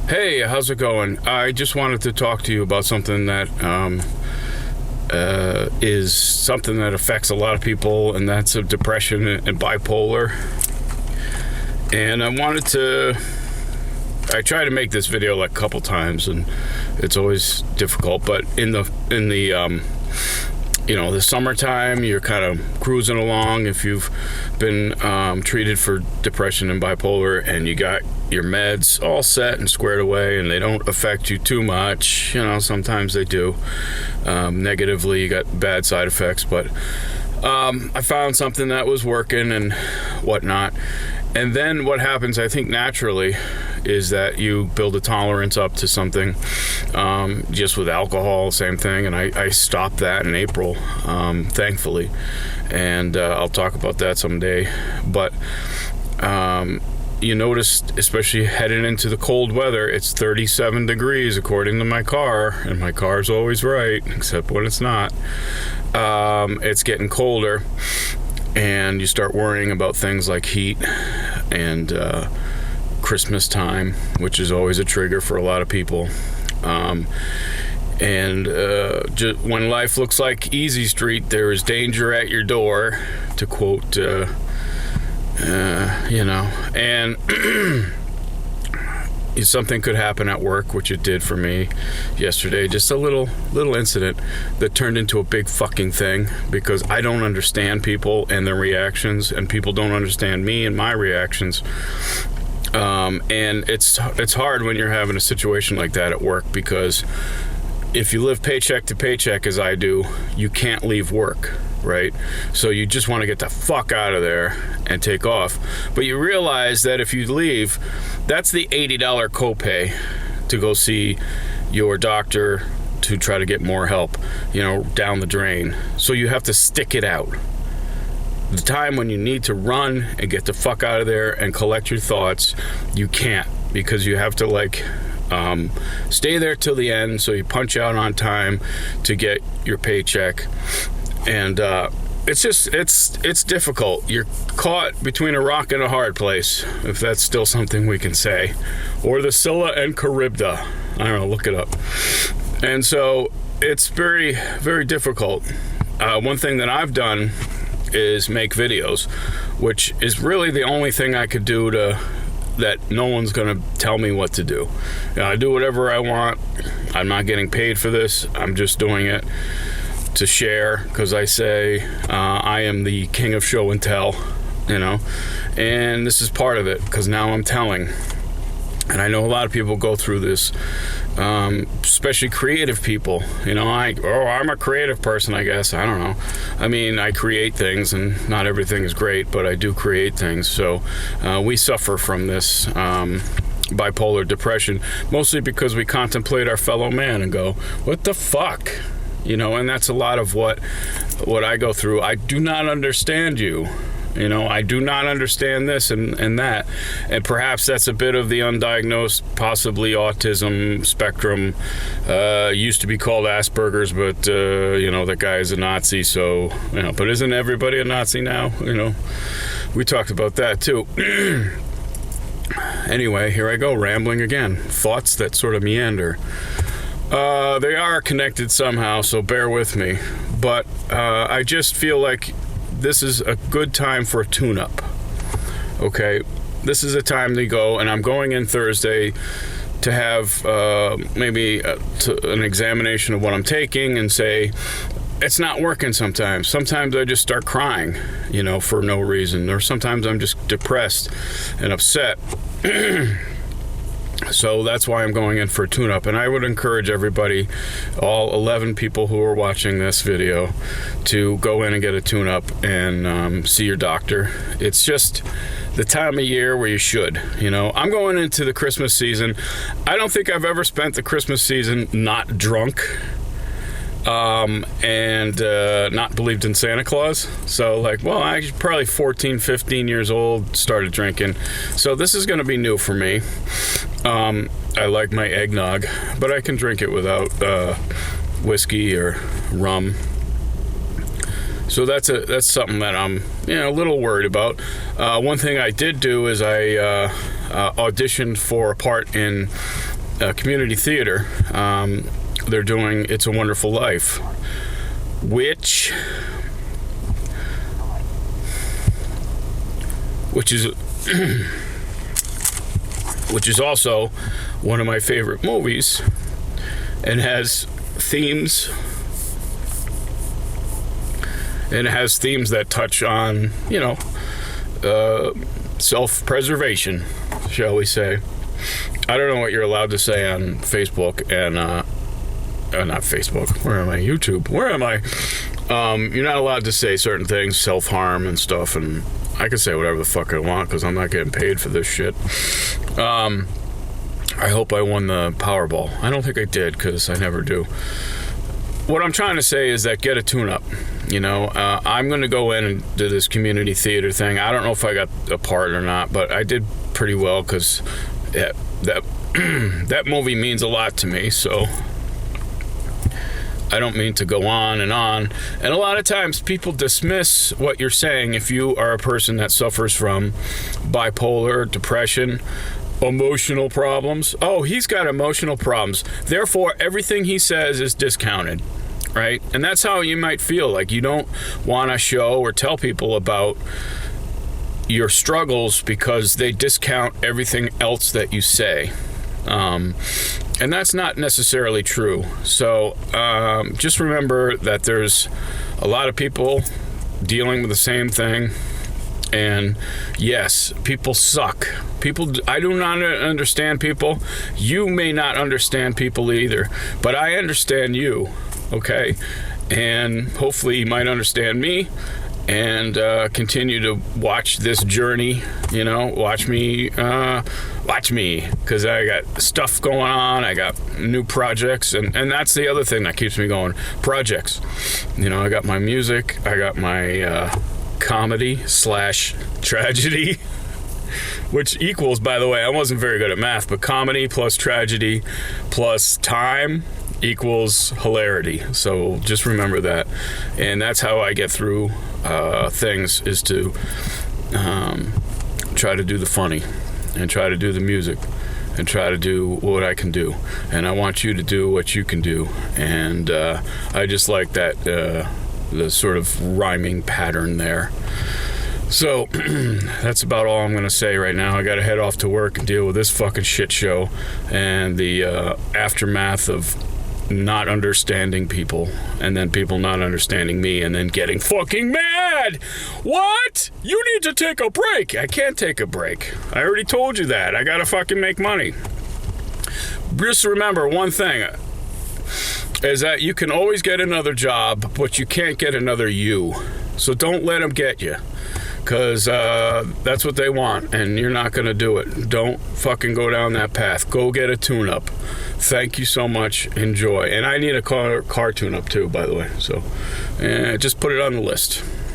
Hey, how's it going? I just wanted to talk to you about something that is something that affects a lot of people, and that's of depression and bipolar. And I try to make this video like a couple times, and it's always difficult. But in the the summertime, you're kind of cruising along if you've been treated for depression and bipolar, and you got your meds all set and squared away, and they don't affect you too much. Sometimes they do negatively. You got bad side effects, but I found something that was working and whatnot. And then what happens, I think, naturally, is that you build a tolerance up to something. Just with alcohol, same thing. And I stopped that in April, thankfully. And I'll talk about that someday. But you notice, especially heading into the cold weather, it's 37 degrees according to my car. And my car's always right, except when it's not. It's getting colder. And you start worrying about things like heat and Christmas time, which is always a trigger for a lot of people. And when life looks like Easy Street, there is danger at your door, to quote, and something could happen at work, which it did for me yesterday. Just a little incident that turned into a big fucking thing, because I don't understand people and their reactions, and people don't understand me and my reactions. And it's hard when you're having a situation like that at work, because if you live paycheck to paycheck, as I do, you can't leave work, right? So you just want to get the fuck out of there and take off. But you realize that if you leave, that's the $80 copay to go see your doctor to try to get more help, down the drain. So you have to stick it out. The time when you need to run and get the fuck out of there and collect your thoughts, you can't, because you have to stay there till the end, so you punch out on time to get your paycheck. And it's difficult. You're caught between a rock and a hard place, if that's still something we can say. Or the Scylla and Charybdis. I don't know, look it up. And so it's very, very difficult. One thing that I've done is make videos, which is really the only thing I could do that no one's gonna tell me what to do. I do whatever I want. I'm not getting paid for this. I'm just doing it to share, because I say I am the king of show and tell, and this is part of it, because now I'm telling. And I know a lot of people go through this, especially creative people. I'm a creative person, I guess. I don't know. I mean, I create things, and not everything is great, but I do create things. So we suffer from this bipolar depression, mostly because we contemplate our fellow man and go, what the fuck? And that's a lot of what I go through. I do not understand you. I do not understand this and that. And perhaps that's a bit of the undiagnosed, possibly autism spectrum. Used to be called Asperger's, but, that guy is a Nazi. So, but isn't everybody a Nazi now? We talked about that too. Anyway, here I go, rambling again. Thoughts that sort of meander. They are connected somehow, so bear with me. But I just feel like this is a good time for a tune-up. Okay, this is a time to go, and I'm going in Thursday to have maybe an examination of what I'm taking, and say, it's not working sometimes. Sometimes I just start crying, for no reason. Or sometimes I'm just depressed and upset. So that's why I'm going in for a tune-up. And I would encourage everybody, all 11 people who are watching this video, to go in and get a tune-up and see your doctor. It's just the time of year where you should. I'm going into the Christmas season. I don't think I've ever spent the Christmas season not drunk. And not believed in Santa Claus. So I was probably 14, 15 years old, started drinking. So this is going to be new for me. I like my eggnog, but I can drink it without whiskey or rum. So that's something that I'm a little worried about. One thing I did do is I auditioned for a part in community theater. They're doing It's a Wonderful Life, which is also one of my favorite movies, and has themes that touch on, self-preservation, shall we say. I don't know what you're allowed to say on Facebook and not Facebook. Where am I? YouTube. Where am I? You're not allowed to say certain things, self-harm and stuff, and I can say whatever the fuck I want because I'm not getting paid for this shit. I hope I won the Powerball. I don't think I did because I never do. What I'm trying to say is that get a tune-up. I'm going to go in and do this community theater thing. I don't know if I got a part or not, but I did pretty well because that movie means a lot to me, so I don't mean to go on. And a lot of times people dismiss what you're saying if you are a person that suffers from bipolar, depression, emotional problems. Oh, he's got emotional problems. Therefore, everything he says is discounted, right? And that's how you might feel. Like you don't want to show or tell people about your struggles because they discount everything else that you say. And that's not necessarily true. So just remember that there's a lot of people dealing with the same thing. And yes, people suck. I do not understand people. You may not understand people either, but I understand you, okay? And hopefully you might understand me and continue to watch this journey, watch me, because I got stuff going on. I got new projects, and that's the other thing that keeps me going, projects. I got my music, I got my comedy/tragedy, which equals, by the way, I wasn't very good at math, but comedy plus tragedy plus time equals hilarity. So just remember that. And that's how I get through things, is to try to do the funny and try to do the music and try to do what I can do. And I want you to do what you can do. And I just like that the sort of rhyming pattern there. So that's about all I'm going to say right now. I got to head off to work and deal with this fucking shit show and the aftermath of not understanding people, and then people not understanding me, and then getting fucking mad. What? You need to take a break. I can't take a break. I already told you that. I got to fucking make money. Just remember one thing, is that you can always get another job, but you can't get another you. So don't let them get you, because that's what they want, and you're not going to do it. Don't fucking go down that path. Go get a tune-up. Thank you so much. Enjoy. And I need a car tune-up too, by the way. So just put it on the list.